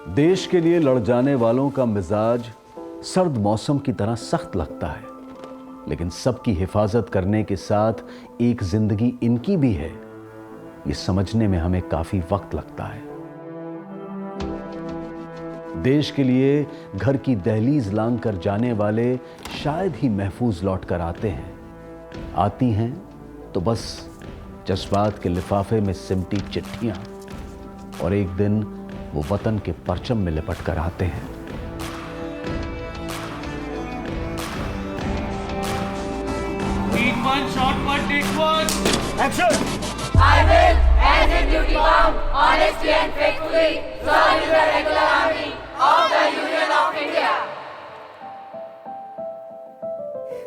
देश के लिए लड़ जाने वालों का मिजाज सर्द मौसम की तरह सख्त लगता है, लेकिन सबकी हिफाजत करने के साथ एक जिंदगी इनकी भी है, ये समझने में हमें काफी वक्त लगता है। देश के लिए घर की दहलीज लांघ कर जाने वाले शायद ही महफूज लौट कर आते हैं। आती हैं तो बस जज्बात के लिफाफे में सिमटी चिट्ठियां, और एक दिन वो वतन के परचम में लिपट कर आते हैं। I will, as in duty bound, honestly and faithfully, serve in the regular army of the Union of India.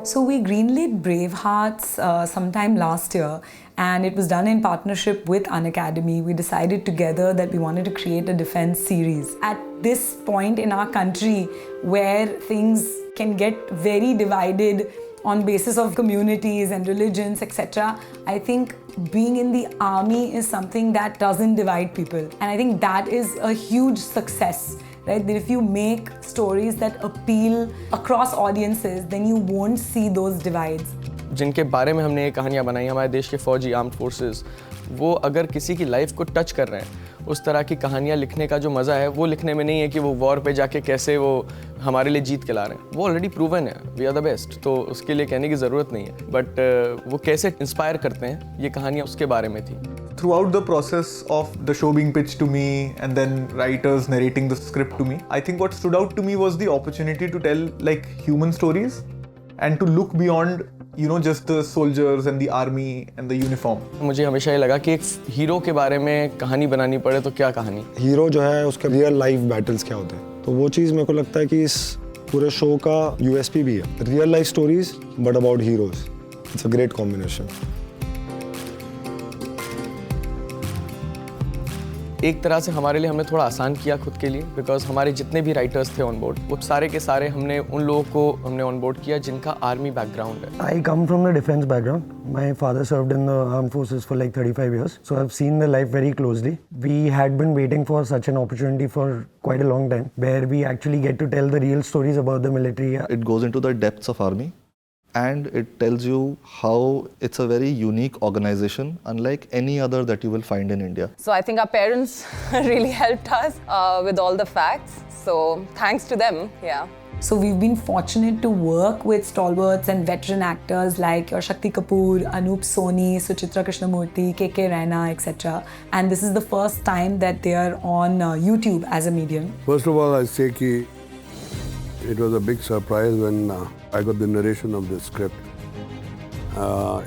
So we greenlit Bravehearts sometime last year, and it was done in partnership with Unacademy. We decided together that we wanted to create a defense series. At this point in our country where things can get very divided on basis of communities and religions, etc., I think being in the army is something that doesn't divide people. And I think that is a huge success, right? That if you make stories that appeal across audiences, then you won't see those divides. जिनके बारे में हमने ये कहानियाँ बनाई, हमारे देश के फौजी, आर्म्ड फोर्सेस, वो अगर किसी की लाइफ को टच कर रहे हैं, उस तरह की कहानियाँ लिखने का जो मज़ा है वो लिखने में नहीं है कि वो वॉर पे जाके कैसे वो हमारे लिए जीत के ला रहे हैं। वो ऑलरेडी प्रूवन है, वी आर द बेस्ट, तो उसके लिए कहने की ज़रूरत नहीं है। बट वो कैसे इंस्पायर करते हैं, ये कहानियाँ उसके बारे में थी। Throughout the process of the show being pitched to me and then writers narrating the script to me, I think what stood out to me was the opportunity to tell like human stories and to look beyond, you know, just the soldiers and the army and the uniform. मुझे हमेशा ये लगा कि एक hero के बारे में कहानी बनानी पड़े तो क्या कहानी। हीरो जो है उसके रियल लाइफ बैटल्स क्या होते हैं, तो वो चीज़ मेरे को लगता है कि इस पूरे शो का यूएसपी भी है। Real life stories but about heroes, it's a great combination. एक तरह से हमारे लिए हमने थोड़ा आसान किया खुद के लिए, बिकॉज हमारे जितने भी राइटर्स थे ऑन बोर्ड, वो सारे के सारे हमने उन लोगों को हमने ऑन बोर्ड किया जिनका आर्मी बैकग्राउंड है। I come from the defense background. My father served in the armed forces for like 35 years, so I've seen the life very closely. We had been waiting for such an opportunity for quite a long time, where we actually get to tell the real stories about the military. It goes into the depths of army, and it tells you how it's a very unique organization, unlike any other that you will find in India. So I think our parents really helped us with all the facts. So thanks to them, yeah. So we've been fortunate to work with stalwarts and veteran actors like your Shakti Kapoor, Anup Soni, Suchitra Krishnamurthy, KK Raina, etc. And this is the first time that they are on YouTube as a medium. First of all, I say that it was a big surprise when I got the narration of the script.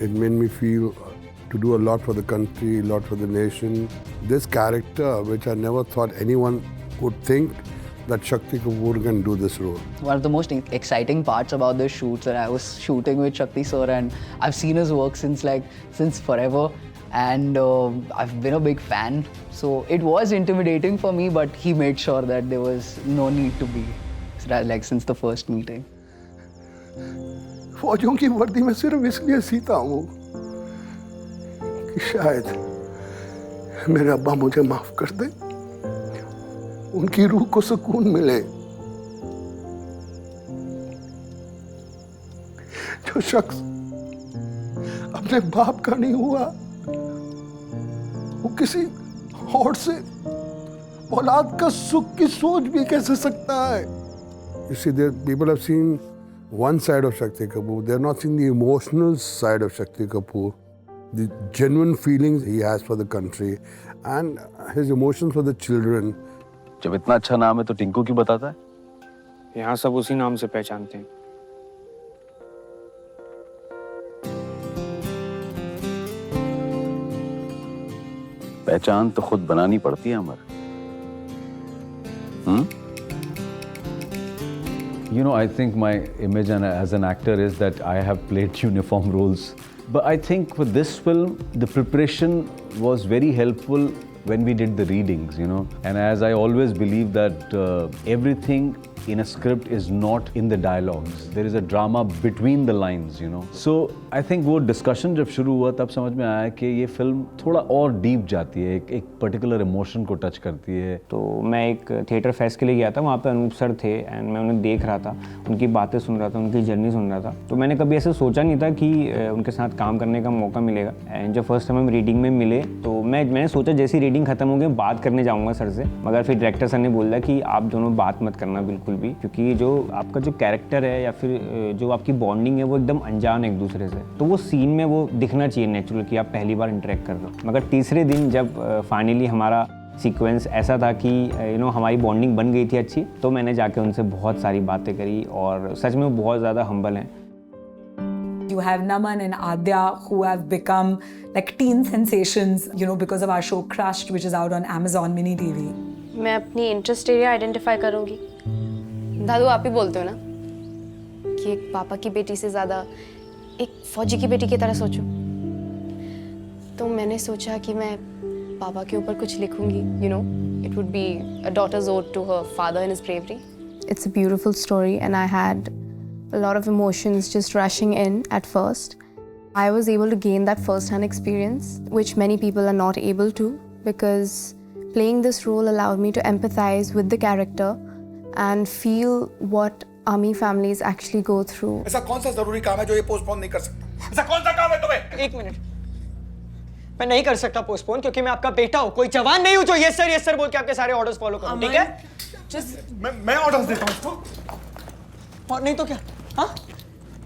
It made me feel to do a lot for the country, a lot for the nation. This character, which I never thought anyone would think that Shakti Kapoor can do this role. One of the most exciting parts about the shoots, when I was shooting with Shakti sir, and I've seen his work since forever, and I've been a big fan. So it was intimidating for me, but he made sure that there was no need to be, like since the first meeting. फौजियों की वर्दी में सिर्फ इसलिए सीता हूँ कि शायद मेरे अब्बा मुझे माफ कर दे, उनकी रूह को सुकून मिले। जो शख्स अपने बाप का नहीं हुआ, वो किसी और से औलाद का सुख की सोच भी कैसे सकता है? You see, people have seen one side of Shakti Kapoor. They have not seen the emotional side of Shakti Kapoor, the genuine feelings he has for the country and his emotions for the children. जब इतना अच्छा नाम है तो टिंकू क्यों बताता है? यहाँ सब उसी नाम से पहचानते हैं। पहचान तो खुद बनानी पड़ती है अमर। You know, I think my image as an actor is that I have played uniform roles. But I think for this film, the preparation was very helpful when we did the readings, you know. And as I always believe that everything in a script is not in the dialogues. There is a drama between the lines, you know. So I think वो discussion जब शुरू हुआ तब समझ में आया कि ये फिल्म थोड़ा और डीप जाती है, एक पर्टिकुलर इमोशन को टच करती है. तो मैं एक थिएटर फेस्ट के लिए गया था, वहाँ पे अनूप सर थे एंड मैं उन्हें देख रहा था, उनकी बातें सुन रहा था, उनकी जर्नी सुन रहा था. तो मैंने कभी ऐसे सोचा नहीं था कि उनके साथ काम करने का मौका मिलेगा. एंड जब फर्स्ट टाइम हम रीडिंग में मिले तो मैंने सोचा जैसी रीडिंग खत्म हो गई बात करने जाऊँगा सर से, मगर फिर डायरेक्टर सर ने बोला कि आप दोनों बात मत करना बिल्कुल भी, क्योंकि जो आपका जो कैरेक्टर है या फिर जो आपकी बॉन्डिंग है वो एकदम अनजान है एक दूसरे से, तो वो सीन में वो दिखना चाहिए नेचुरल कि आप पहली बार इंटरेक्ट कर रहे हो. मगर तीसरे दिन जब फाइनली हमारा सीक्वेंस ऐसा था कि हमारी बॉन्डिंग बन गई थी अच्छी, तो मैंने जाके उनसे बहुत सारी बातें करी और सच में वो बहुत ज़्यादा हम्बल हैं. You have Naman and Adya who have become like teen sensations, because of our show Crushed, which is out on Amazon Mini TV. मैं अपनी इंटरेस्ट एरिया आइडेंटिफाई करूँगी. दादू आप ही बोलते हो ना कि एक पापा की बेटी से ज़्यादा एक फौजी की बेटी की तरह सोचूं. तो मैंने सोचा कि मैं पापा के ऊपर कुछ लिखूँगी. It would be a daughter's ode to her father and his bravery. It's a beautiful story and I had a lot of emotions just rushing in at first. I was able to gain that first-hand experience, which many people are not able to, because playing this role allowed me to empathize with the character and feel what army families actually go through. ऐसा कौन सा जरूरी काम है जो ये postpone नहीं कर सकता? ऐसा कौन सा काम है तुम्हें? एक मिनट, मैं नहीं कर सकता पोस्टपोन क्योंकि मैं आपका बेटा हूँ, कोई जवान नहीं हूँ जो यस सर बोल के आपके सारे ऑर्डर्स फॉलो करूँ. ठीक है? मैं ऑर्डर्स देता हूँ इसको. और नहीं तो क्या? हाँ?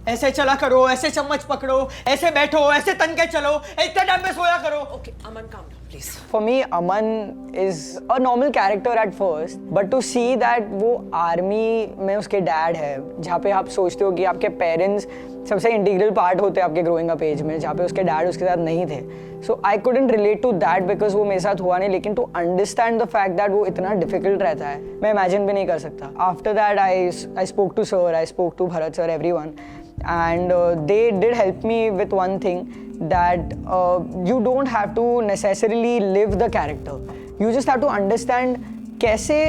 ऐसे चला करो, ऐसे चम्मच पकड़ो, ऐसे बैठो, ऐसे तन के चलो, इतने टाइम पे सोया करो. Okay, Aman, calm down, please. For me, Aman is a normal character at first, but to see that वो आर्मी में उसके डैड है, जहाँ पे आप सोचते हो कि आपके पेरेंट्स सबसे इंटीग्रल पार्ट होते हैं आपके ग्रोइंग अप एज में, जहाँ पे उसके डैड उसके साथ नहीं थे. So I couldn't relate to that because वो मेरे साथ हुआ नहीं, लेकिन to understand the fact that वो इतना difficult रहता है, मैं imagine भी नहीं कर सकता. After that I spoke to sir, I spoke to Bharat sir, everyone, and they did help me with one thing, that you don't have to necessarily live the character. You just have to understand कैसे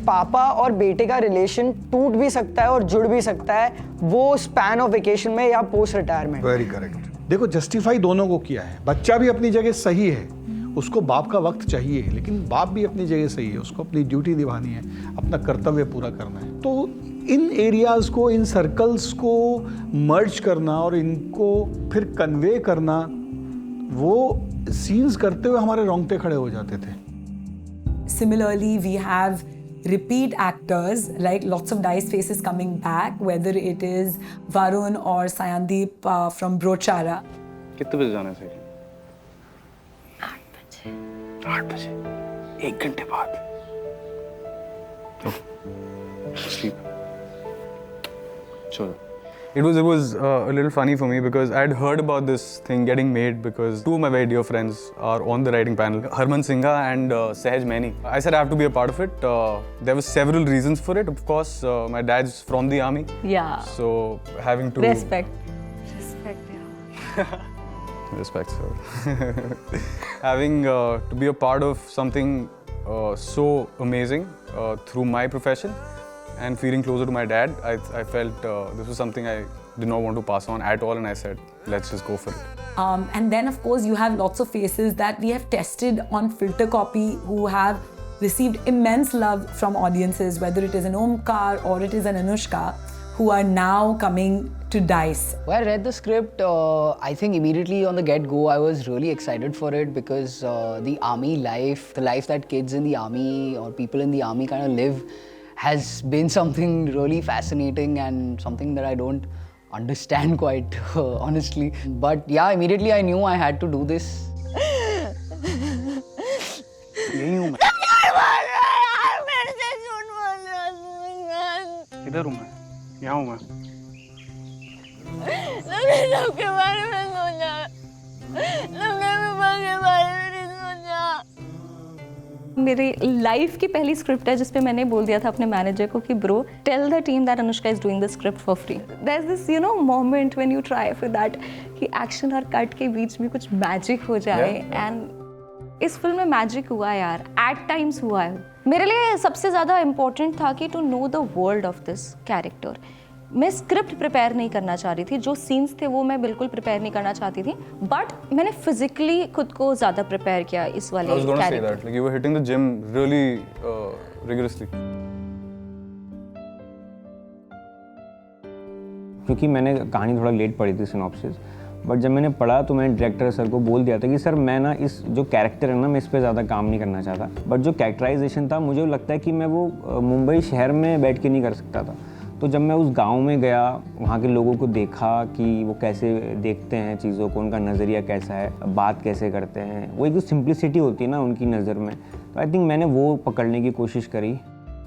पापा और बेटे का relation टूट भी सकता है और जुड़ भी सकता है वो स्पैन ऑफ वेकेशन में या पोस्ट रिटायरमेंट. Very correct. देखो, जस्टिफाई दोनों को किया है. बच्चा भी अपनी जगह सही है, उसको बाप का वक्त चाहिए, लेकिन बाप भी अपनी जगह सही है, उसको अपनी ड्यूटी निभानी है, अपना कर्तव्य पूरा करना है. तो इन एरियाज को, इन सर्कल्स को मर्ज करना और इनको फिर कन्वे करना, वो सीन्स करते हुए हमारे रोंगटे खड़े हो जाते थे. Similarly, we have repeat actors, like lots of Dice faces coming back, whether it is Varun or Sayandeep from Brochara. कितने बजे जाना है सर? 8 बजे. 8 बजे? 1 घंटे बाद. Sleep. चलो. It was a little funny for me because I had heard about this thing getting made because two of my very dear friends are on the writing panel, Harman Singha and Sahaj Maini. I said I have to be a part of it. There were several reasons for it. Of course, my dad's from the army. Yeah. So having to... Respect, yeah. Respect, sir. Having to be a part of something so amazing through my profession and feeling closer to my dad, I felt this was something I did not want to pass on at all, and I said, let's just go for it. And then, of course, you have lots of faces that we have tested on filter copy who have received immense love from audiences, whether it is an Omkar or it is an Anushka, who are now coming to Dice. When I read the script, I think immediately on the get-go, I was really excited for it because the army life, the life that kids in the army or people in the army kind of live, has been something really fascinating and something that I don't understand quite honestly. But yeah, immediately I knew I had to do this. यही हूँ मैं. किधर हूँ मैं? यहाँ हूँ मैं. सबके बारे में सोचा. सबने पापा के बारे में नहीं सोचा. मेरी लाइफ की पहली स्क्रिप्ट है जिस पे मैंने बोल दिया था अपने मैनेजर को कि bro tell the team that Anushka is doing the script for free. There is this moment when you try for that कि एक्शन और कट के बीच में कुछ मैजिक हो जाए. एंड इस फिल्म में मैजिक हुआ यार, एट टाइम्स हुआ है. मेरे लिए सबसे ज़्यादा इम्पोर्टेंट था कि to know the world of this character. मैं स्क्रिप्ट प्रिपेयर नहीं करना चाह रही थी, जो सीन्स थे वो मैं बिल्कुल प्रिपेयर नहीं करना चाहती थी, बट मैंने फिजिकली खुद को ज़्यादा प्रिपेयर किया इस वाले character. Like you were hitting the gym really rigorously. क्योंकि मैंने कहानी थोड़ा लेट पढ़ी थी सिनॉप्सिस, बट जब मैंने पढ़ा तो मैंने डायरेक्टर सर को बोल दिया था कि सर मैं ना इस जो कैरेक्टर है ना मैं इस पे ज़्यादा काम नहीं करना चाहता, बट जो कैरेक्टराइजेशन था मुझे लगता है कि मैं वो मुंबई शहर में बैठ के नहीं कर सकता था. तो जब मैं उस गांव में गया, वहाँ के लोगों को देखा कि वो कैसे देखते हैं चीज़ों को, उनका नज़रिया कैसा है, बात कैसे करते हैं, वो एक जो सिंप्लिसिटी होती है ना उनकी नज़र में, तो आई थिंक मैंने वो पकड़ने की कोशिश करी.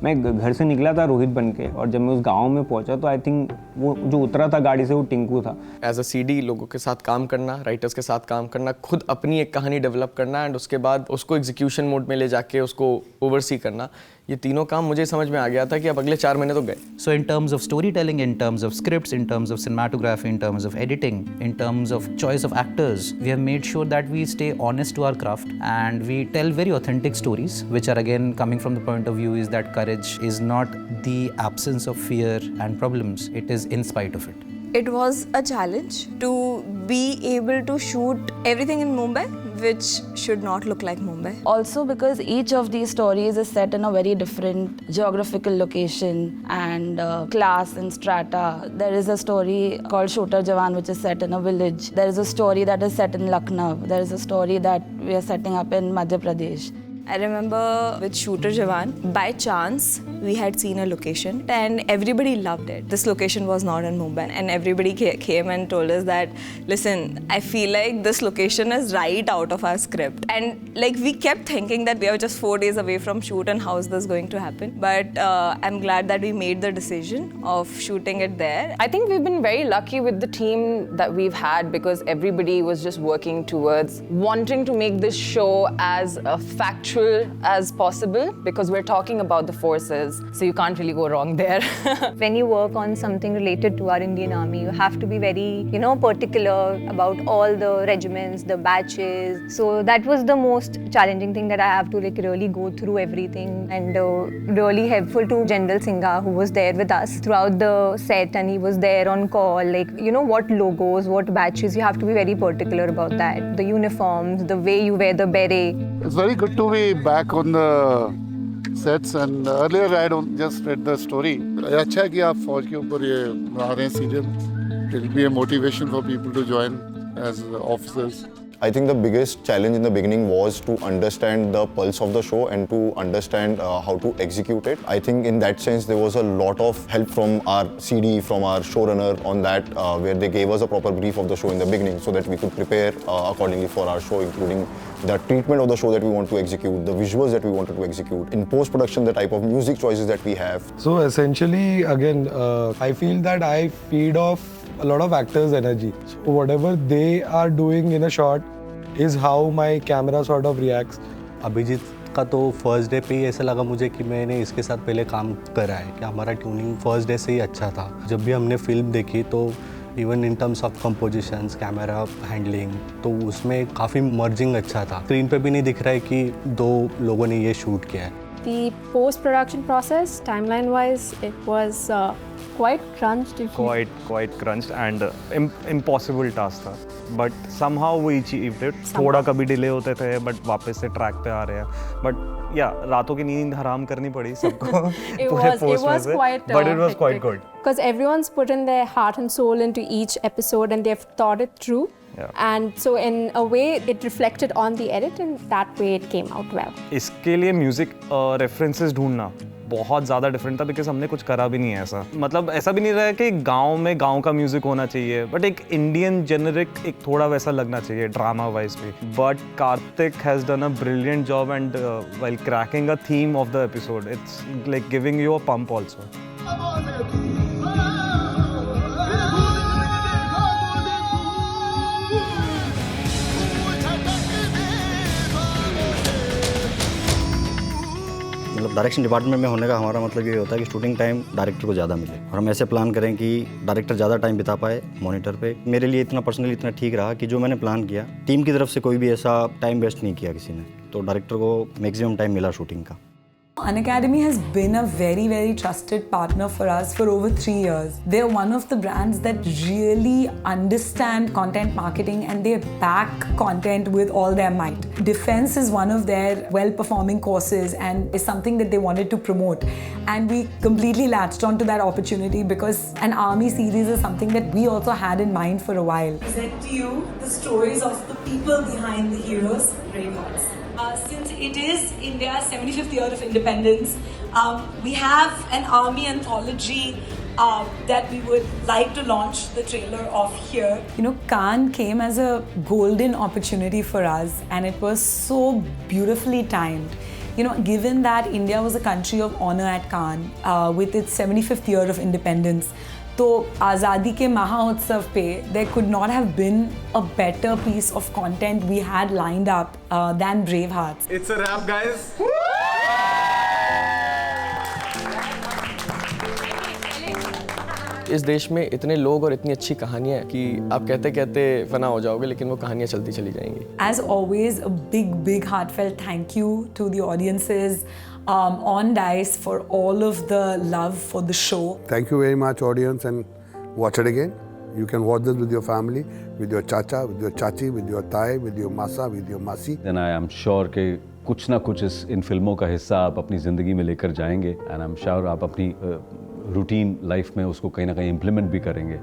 मैं घर से निकला था रोहित बन के, और जब मैं उस गांव में पहुंचा तो आई थिंक वो जो उतरा था गाड़ी से वो टिंकू था. एज अ सीडी लोगों के साथ काम करना, राइटर्स के साथ काम करना, खुद अपनी एक कहानी डेवलप करना एंड उसके बाद उसको एग्जीक्यूशन मोड में ले जाके उसको ओवरसी करना, ये तीनों काम मुझे समझ में आ गया था कि अब अगले 4 महीने तो गए. So in terms of story telling, in terms of scripts, in terms of cinematography, in terms of editing, in terms of choice of actors, we have made sure that we stay honest to our craft and we tell very authentic stories which are again coming from the point of view is that courage is not the absence of fear and problems, it is in spite of it. It was a challenge to be able to shoot everything in Mumbai which should not look like Mumbai. Also because each of these stories is set in a very different geographical location and class and strata. There is a story called Shooter Jawan which is set in a village. There is a story that is set in Lucknow. There is a story that we are setting up in Madhya Pradesh. I remember with Shooter Jawan, by chance we had seen a location and everybody loved it. This location was not in Mumbai and everybody came and told us that, listen, I feel like this location is right out of our script. And like we kept thinking that we are just 4 days away from shoot and how is this going to happen? But I'm glad that we made the decision of shooting it there. I think we've been very lucky with the team that we've had because everybody was just working towards wanting to make this show as factual as possible because we're talking about the forces, so you can't really go wrong there. When you work on something related to our Indian Army, you have to be very, particular about all the regiments, the batches. So that was the most challenging thing, that I have to really go through everything, and really helpful to General Singha who was there with us throughout the set, and he was there on call, what logos, what batches, you have to be very particular about that. The uniforms, the way you wear the beret. It's very good to be back on the sets, and earlier I don't just read the story. अच्छा है कि आप फौज के ऊपर ये बना रहे हैं serial. It will be a motivation for people to join as officers. I think the biggest challenge in the beginning was to understand the pulse of the show and to understand how to execute it. I think in that sense there was a lot of help from our CD, from our showrunner on that, where they gave us a proper brief of the show in the beginning so that we could prepare accordingly for our show, including the treatment of the show that we want to execute, the visuals that we wanted to execute, in post-production the type of music choices that we have. So essentially, again, I feel that I feed off a lot of actors' energy. So whatever they are doing in a shot is how my camera sort of reacts. Abhijit का तो first day पे ही ऐसा लगा मुझे कि मैंने इसके साथ पहले काम करा है, कि हमारा ट्यूनिंग फर्स्ट डे से ही अच्छा था. जब भी हमने फिल्म देखी तो even in terms of compositions, camera handling, तो उसमें काफ़ी मर्जिंग अच्छा था. स्क्रीन पे भी नहीं दिख रहा है कि 2 लोगों ने ये शूट किया है. The post-production process, timeline-wise, it was quite crunched. Quite crunched and impossible task था. But somehow we achieved it. थोड़ा कभी डिले होते थे, but वापस से ट्रैक पे आ रहे हैं. But yeah, रातों की नींद हराम करनी पड़ी सबको. It was quite but it was quite good. Because everyone's put in their heart and soul into each episode and they've thought it through. Yeah. And so in a way it reflected on the edit and that way it came out well. इसके लिए music references ढूंढना बहुत ज़्यादा different था because हमने कुछ करा भी नहीं है ऐसा. मतलब ऐसा भी नहीं रहा है कि गांव में गांव का म्यूजिक होना चाहिए, बट एक इंडियन जेनरिक एक थोड़ा वैसा लगना चाहिए ड्रामा वाइज भी. But Kartik has done a brilliant job and while cracking a theme of the episode, it's like giving you a pump also. मतलब डायरेक्शन डिपार्टमेंट में होने का हमारा मतलब ये होता है कि शूटिंग टाइम डायरेक्टर को ज़्यादा मिले और हम ऐसे प्लान करें कि डायरेक्टर ज़्यादा टाइम बिता पाए मॉनिटर पे. मेरे लिए इतना पर्सनली इतना ठीक रहा कि जो मैंने प्लान किया, टीम की तरफ से कोई भी ऐसा टाइम वेस्ट नहीं किया किसी ने, तो डायरेक्टर को मैक्सिमम टाइम मिला शूटिंग का. Unacademy has been a very, very trusted partner for us for over 3 years. They're one of the brands that really understand content marketing and they back content with all their might. Defense is one of their well-performing courses and is something that they wanted to promote. And we completely latched onto that opportunity because an army series is something that we also had in mind for a while. Present to you the stories of the people behind the heroes, Bravehearts. Since it is India's 75th year of independence, we have an army anthology that we would like to launch the trailer of here. You know, Cannes came as a golden opportunity for us and it was so beautifully timed. You know, given that India was a country of honor at Cannes with its 75th year of independence, तो आज़ादी के महाउत्सव पे there could not have been a better piece of content we had lined up than Bravehearts. It's a wrap, guys. इस देश में इतने लोग और इतनी अच्छी कहानियाँ हैं कि आप कहते कहते फना हो जाओगे लेकिन वो कहानियाँ चलती चली जाएंगी. As always, a big heartfelt thank you to the audiences on Dice for all of the love for the show. Thank you very much, audience, and watch it again. You can watch this with your family, with your chacha, with your chachi, with your thai, with your masa, with your masi. Then I am sure कि कुछ ना कुछ इन फिल्मों का हिस्सा आप अपनी ज़िंदगी में लेकर जाएंगे and I'm sure आप अपनी रूटीन लाइफ में उसको कहीं ना कहीं इम्प्लीमेंट भी करेंगे.